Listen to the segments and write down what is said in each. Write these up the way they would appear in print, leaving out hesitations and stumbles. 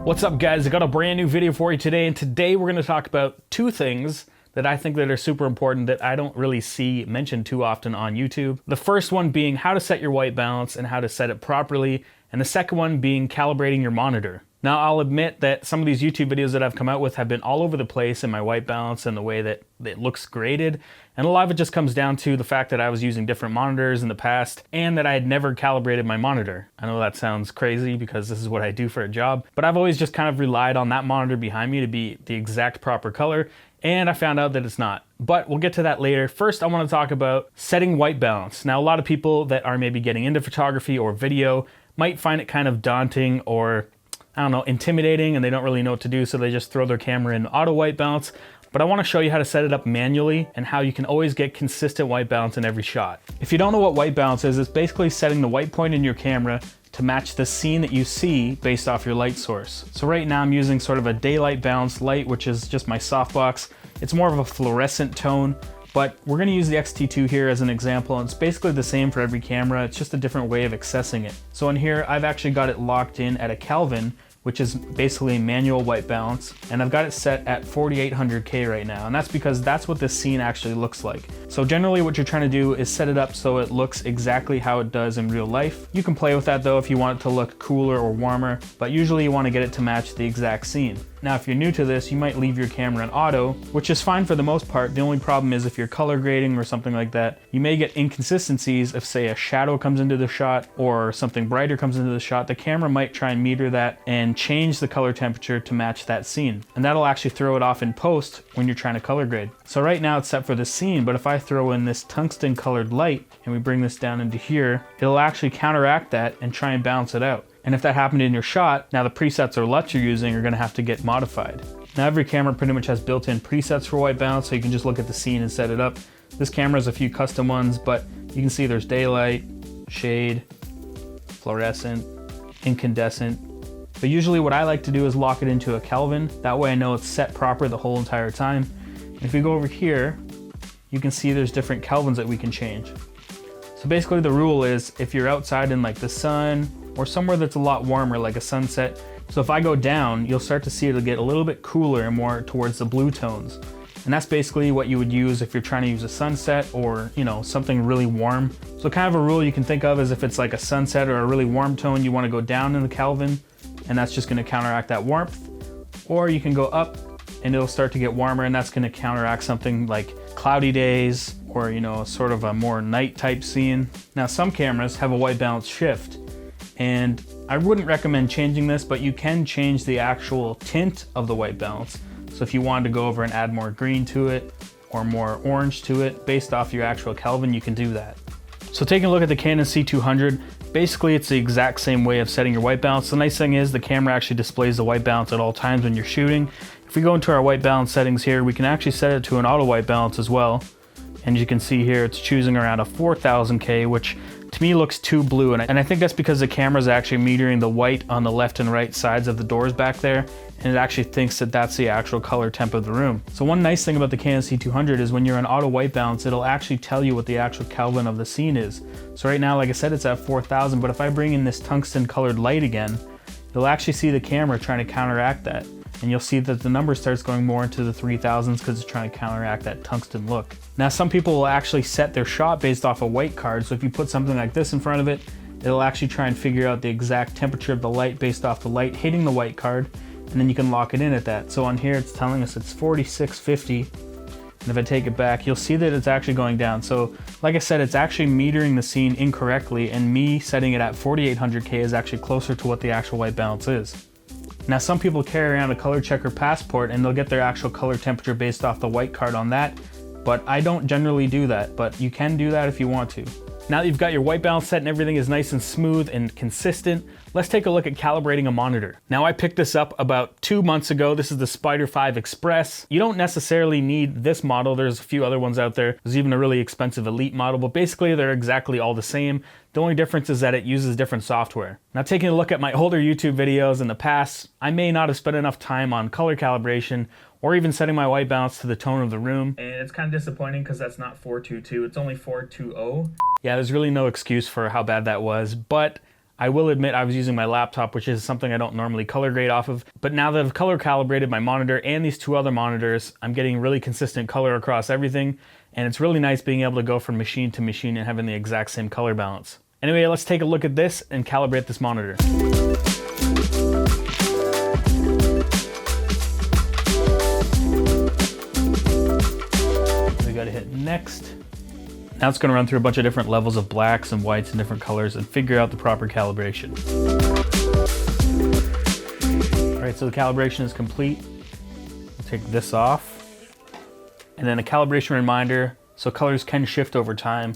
What's up guys, I got a brand new video for you today, and today we're going to talk about two things that I think that are super important that I don't really see mentioned too often on YouTube. The first one being how to set your white balance and how to set it properly, and the second one being calibrating your monitor. Now I'll admit that some of these YouTube videos that I've come out with have been all over the place in my white balance and the way that it looks graded, and a lot of it just comes down to the fact that I was using different monitors in the past and that I had never calibrated my monitor. I know that sounds crazy because this is what I do for a job, but I've always just kind of relied on that monitor behind me to be the exact proper color, and I found out that it's not. But we'll get to that later. First, I want to talk about setting white balance. Now, a lot of people that are maybe getting into photography or video might find it kind of daunting or, I don't know, intimidating, and they don't really know what to do, so they just throw their camera in auto white balance. But I want to show you how to set it up manually and how you can always get consistent white balance in every shot. If you don't know what white balance is, it's basically setting the white point in your camera to match the scene that you see based off your light source. So right now I'm using sort of a daylight balanced light, which is just my softbox. It's more of a fluorescent tone, but we're going to use the X-T2 here as an example, and it's basically the same for every camera. It's just a different way of accessing it. So in here, I've actually got it locked in at a Kelvin, which is basically manual white balance, and I've got it set at 4800K right now, and that's because that's what this scene actually looks like. So generally what you're trying to do is set it up so it looks exactly how it does in real life. You can play with that though if you want it to look cooler or warmer, but usually you want to get it to match the exact scene. Now if you're new to this, you might leave your camera in auto, which is fine for the most part. The only problem is if you're color grading or something like that, you may get inconsistencies if, say, a shadow comes into the shot or something brighter comes into the shot. The camera might try and meter that and change the color temperature to match that scene, and that'll actually throw it off in post when you're trying to color grade. So right now it's set for the scene, but if I throw in this tungsten colored light and we bring this down into here, it'll actually counteract that and try and balance it out. And if that happened in your shot, now the presets or LUTs you're using are gonna have to get modified. Now every camera pretty much has built-in presets for white balance, so you can just look at the scene and set it up. This camera has a few custom ones, but you can see there's daylight, shade, fluorescent, incandescent. But usually what I like to do is lock it into a Kelvin. That way I know it's set proper the whole entire time. And if we go over here, you can see there's different Kelvins that we can change. So basically the rule is if you're outside in like the sun or somewhere that's a lot warmer, like a sunset, so if I go down, you'll start to see it'll get a little bit cooler and more towards the blue tones. And that's basically what you would use if you're trying to use a sunset or, you know, something really warm. So kind of a rule you can think of is if it's like a sunset or a really warm tone, you want to go down in the Kelvin, and that's just going to counteract that warmth. Or you can go up and it'll start to get warmer, and that's going to counteract something like cloudy days or, you know, sort of a more night type scene. Now some cameras have a white balance shift, and I wouldn't recommend changing this, but you can change the actual tint of the white balance. So if you wanted to go over and add more green to it or more orange to it based off your actual Kelvin, you can do that. So taking a look at the Canon C200, basically it's the exact same way of setting your white balance. The nice thing is the camera actually displays the white balance at all times when you're shooting. If we go into our white balance settings here, we can actually set it to an auto white balance as well. And you can see here it's choosing around a 4000K, which to me looks too blue, and I think that's because the camera is actually metering the white on the left and right sides of the doors back there, and it actually thinks that that's the actual color temp of the room. So one nice thing about the Canon C200 is when you're in auto white balance, it'll actually tell you what the actual Kelvin of the scene is. So right now, like I said, it's at 4000, but if I bring in this tungsten colored light again, you'll actually see the camera trying to counteract that. And you'll see that the number starts going more into the 3000s because it's trying to counteract that tungsten look. Now some people will actually set their shot based off a white card, so if you put something like this in front of it, it'll actually try and figure out the exact temperature of the light based off the light hitting the white card, and then you can lock it in at that. So on here it's telling us it's 4650, and if I take it back, you'll see that it's actually going down. So like I said, it's actually metering the scene incorrectly, and me setting it at 4800K is actually closer to what the actual white balance is. Now some people carry around a color checker passport and they'll get their actual color temperature based off the white card on that, but I don't generally do that, but you can do that if you want to. Now that you've got your white balance set and everything is nice and smooth and consistent, let's take a look at calibrating a monitor. Now I picked this up about 2 months ago. This is the Spider 5 Express. You don't necessarily need this model. There's a few other ones out there. There's even a really expensive Elite model, but basically they're exactly all the same. The only difference is that it uses different software. Now taking a look at my older YouTube videos in the past, I may not have spent enough time on color calibration or even setting my white balance to the tone of the room. And it's kind of disappointing because that's not 422, it's only 420. Yeah, there's really no excuse for how bad that was, but I will admit I was using my laptop, which is something I don't normally color grade off of, but now that I've color calibrated my monitor and these two other monitors, I'm getting really consistent color across everything, and it's really nice being able to go from machine to machine and having the exact same color balance. Anyway, let's take a look at this and calibrate this monitor. We gotta hit next. Now it's gonna run through a bunch of different levels of blacks and whites and different colors and figure out the proper calibration. All right, so the calibration is complete. We'll take this off. And then a calibration reminder, so colors can shift over time.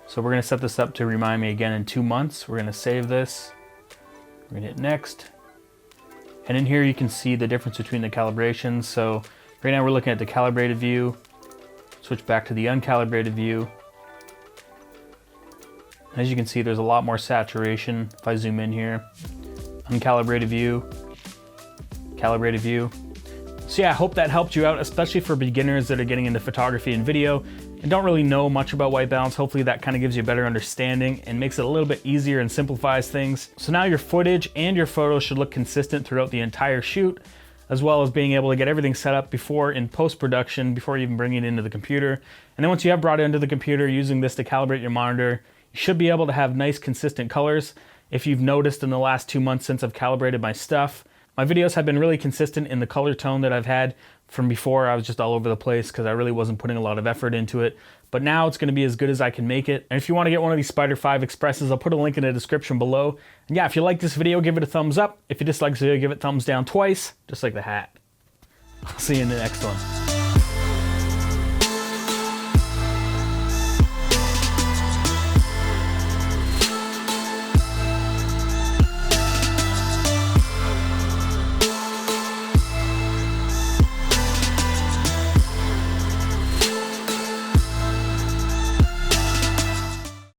So we're gonna set this up to remind me again in 2 months. We're gonna save this. We're gonna hit next. And in here you can see the difference between the calibrations. So right now we're looking at the calibrated view. Switch back to the uncalibrated view. As you can see, there's a lot more saturation. If I zoom in here, uncalibrated view, calibrated view. So yeah, I hope that helped you out, especially for beginners that are getting into photography and video and don't really know much about white balance. Hopefully that kind of gives you a better understanding and makes it a little bit easier and simplifies things. So now your footage and your photos should look consistent throughout the entire shoot, as well as being able to get everything set up before in post-production, before you even bring it into the computer. And then once you have brought it into the computer using this to calibrate your monitor, you should be able to have nice consistent colors. If you've noticed in the last 2 months since I've calibrated my stuff, my videos have been really consistent in the color tone that I've had. From before, I was just all over the place because I really wasn't putting a lot of effort into it. But now it's gonna be as good as I can make it. And if you wanna get one of these Spider 5 Expresses, I'll put a link in the description below. And yeah, if you like this video, give it a thumbs up. If you dislike this video, give it thumbs down twice, just like the hat. I'll see you in the next one.